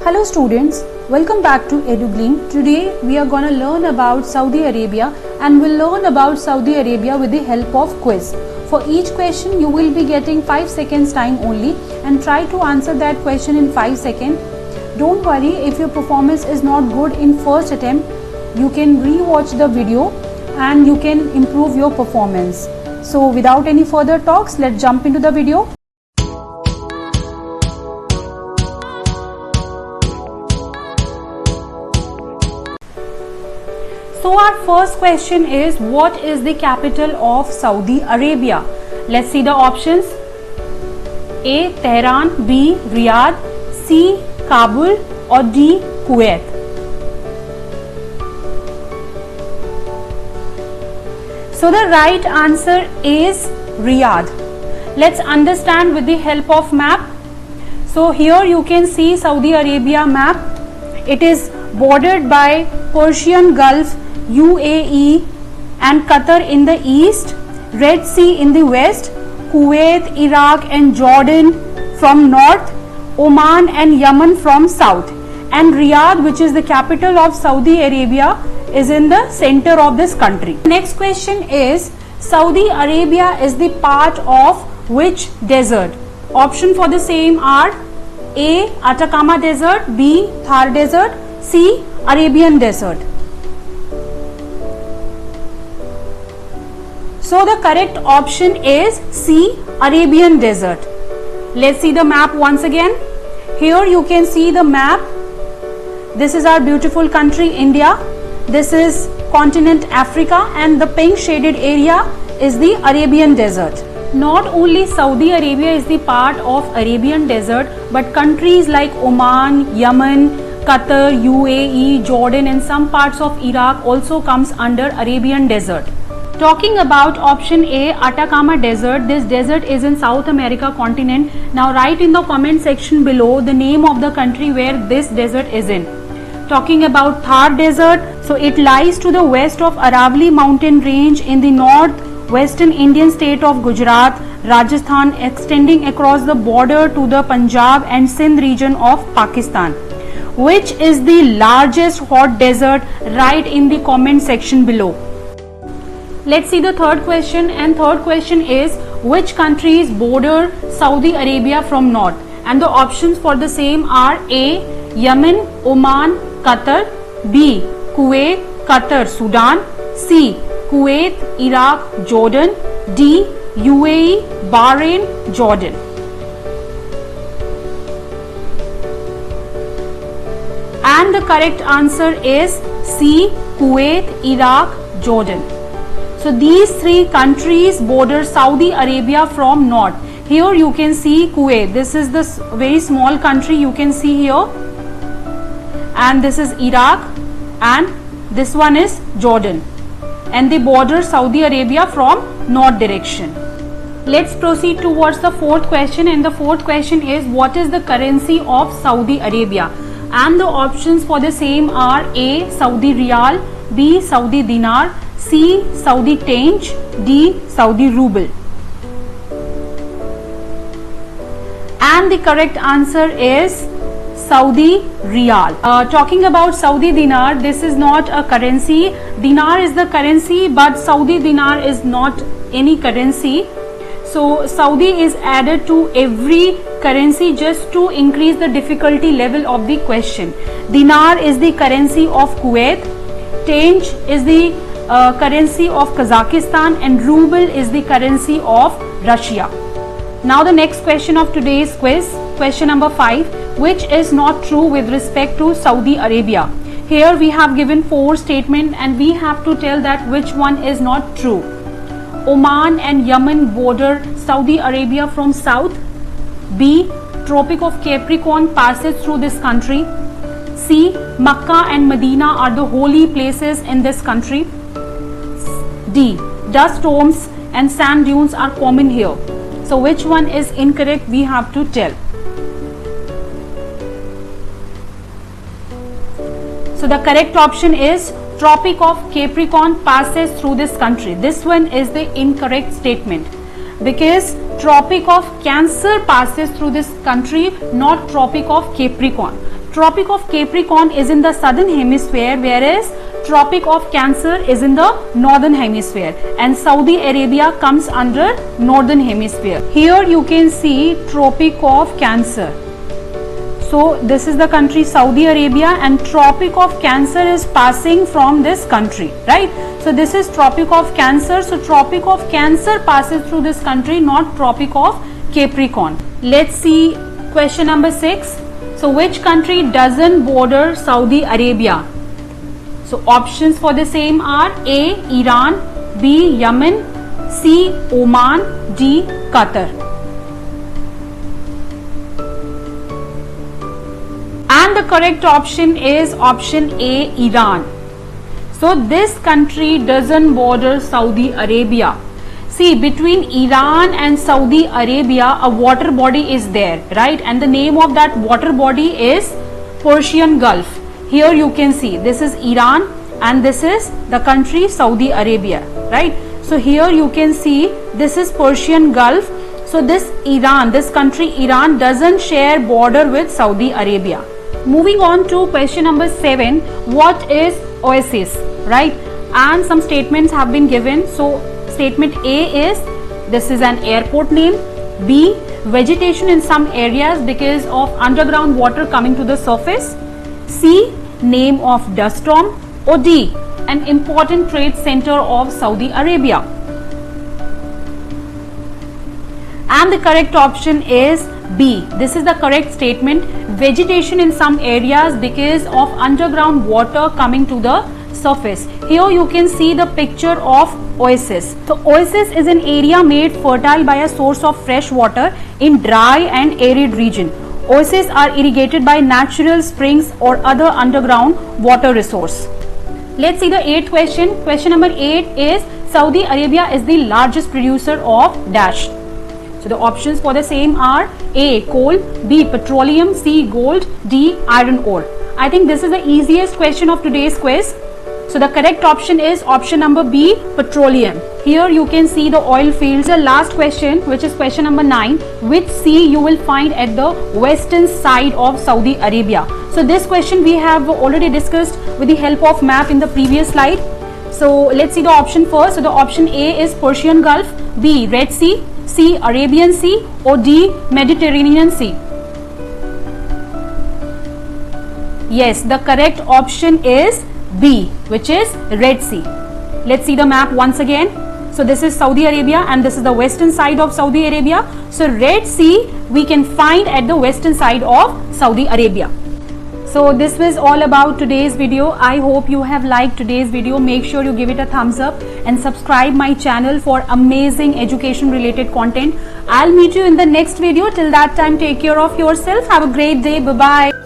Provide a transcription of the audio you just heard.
Hello students, welcome back to EduGlean. Today we are going to learn about Saudi Arabia and we'll learn about Saudi Arabia with the help of quiz. For each question you will be getting 5 seconds time only and try to answer that question in 5 seconds. Don't worry if your performance is not good in first attempt, you can re-watch the video and you can improve your performance. So without any further talks, let's jump into the video. So our first question is, what is the capital of Saudi Arabia? Let's see the options. A. Tehran, B. Riyadh, C. Kabul or D. Kuwait. So the right answer is Riyadh. Let's understand with the help of map. So here you can see Saudi Arabia map. It is bordered by Persian Gulf, UAE and Qatar in the east, Red Sea in the west, Kuwait, Iraq and Jordan from north, Oman and Yemen from south, and Riyadh, which is the capital of Saudi Arabia, is in the center of this country. Next question is, Saudi Arabia is the part of which desert? Option for the same are A. Atacama Desert, B. Thar Desert, C. Arabian Desert. So the correct option is C. Arabian Desert. Let's see the map once again. Here you can see the map. This is our beautiful country India. This is continent Africa and the pink shaded area is the Arabian Desert. Not only Saudi Arabia is the part of Arabian Desert, but countries like Oman, Yemen, Qatar, UAE, Jordan and some parts of Iraq also comes under Arabian Desert. Talking about option A, Atacama Desert, this desert is in South America continent. Now write in the comment section below the name of the country where this desert is in. Talking about Thar Desert, so it lies to the west of Aravalli mountain range in the northwestern Indian state of Gujarat, Rajasthan, extending across the border to the Punjab and Sindh region of Pakistan. Which is the largest hot desert? Write in the comment section below. Let's see the third question, and third question is, which countries border Saudi Arabia from north? And the options for the same are A. Yemen, Oman, Qatar, B. Kuwait, Qatar, Sudan, C. Kuwait, Iraq, Jordan, D. UAE, Bahrain, Jordan. And the correct answer is C. Kuwait, Iraq, Jordan. So these three countries border Saudi Arabia from north. Here you can see Kuwait. This is the very small country you can see here. And this is Iraq and this one is Jordan. And they border Saudi Arabia from north direction. Let's proceed towards the fourth question, and the fourth question is, what is the currency of Saudi Arabia? And the options for the same are A. Saudi Riyal, B. Saudi Dinar, C. Saudi Tange, D. Saudi Ruble. And the correct answer is Saudi Riyal. Talking about Saudi Dinar, this is not a currency. Dinar is the currency, but Saudi Dinar is not any currency. So Saudi is added to every currency just to increase the difficulty level of the question. Dinar is the currency of Kuwait, Tange is the currency of Kazakhstan and Ruble is the currency of Russia. Now the next question of today's quiz, question number 5, which is not true with respect to Saudi Arabia. Here we have given 4 statements and we have to tell that which one is not true. Oman and Yemen border Saudi Arabia from south. B. Tropic of Capricorn passes through this country. C. Makkah and Medina are the holy places in this country. D. Dust storms and sand dunes are common here. So which one is incorrect? We have to tell. So the correct option is Tropic of Capricorn passes through this country. This one is the incorrect statement because Tropic of Cancer passes through this country, not Tropic of Capricorn. Tropic of Capricorn is in the southern hemisphere, whereas Tropic of Cancer is in the northern hemisphere, and Saudi Arabia comes under northern hemisphere. Here you can see Tropic of Cancer. So this is the country Saudi Arabia, and Tropic of Cancer is passing from this country, right? So this is Tropic of Cancer. So Tropic of Cancer passes through this country, not Tropic of Capricorn. Let's see question number 6. So which country doesn't border Saudi Arabia? So options for the same are A. Iran, B. Yemen, C. Oman, D. Qatar. And the correct option is option A, Iran. So this country doesn't border Saudi Arabia. See, between Iran and Saudi Arabia, a water body is there, right? And the name of that water body is Persian Gulf. Here you can see this is Iran and this is the country Saudi Arabia, right? So here you can see this is Persian Gulf. So this Iran, this country Iran doesn't share border with Saudi Arabia. Moving on to question number 7, what is oasis, right? And some statements have been given. So statement A is this is an airport name. B, vegetation in some areas because of underground water coming to the surface. C, name of dust storm. Or D, an important trade center of Saudi Arabia. And the correct option is B. This is the correct statement. Vegetation in some areas because of underground water coming to the surface. Here you can see the picture of oasis. So oasis is an area made fertile by a source of fresh water in dry and arid region. Oases are irrigated by natural springs or other underground water resource. Let's see the 8th question. Question number 8 is Saudi Arabia is the largest producer of dash. So the options for the same are A. coal, B. petroleum, C. gold, D. iron ore. I think this is the easiest question of today's quiz. So the correct option is option number B. petroleum. Here you can see the oil fields. The last question, which is question number 9, which sea you will find at the western side of Saudi Arabia. So this question we have already discussed with the help of map in the previous slide. So let's see the option first. So the option A is Persian Gulf, B. Red Sea, C. Arabian Sea, or D. Mediterranean Sea. Yes, the correct option is B, which is Red Sea. Let's see the map once again. So this is Saudi Arabia and this is the western side of Saudi Arabia. So Red Sea we can find at the western side of Saudi Arabia. So this was all about today's video. I hope you have liked today's video. Make sure you give it a thumbs up and subscribe my channel for amazing education related content. I'll meet you in the next video. Till that time, take care of yourself. Have a great day. Bye-bye.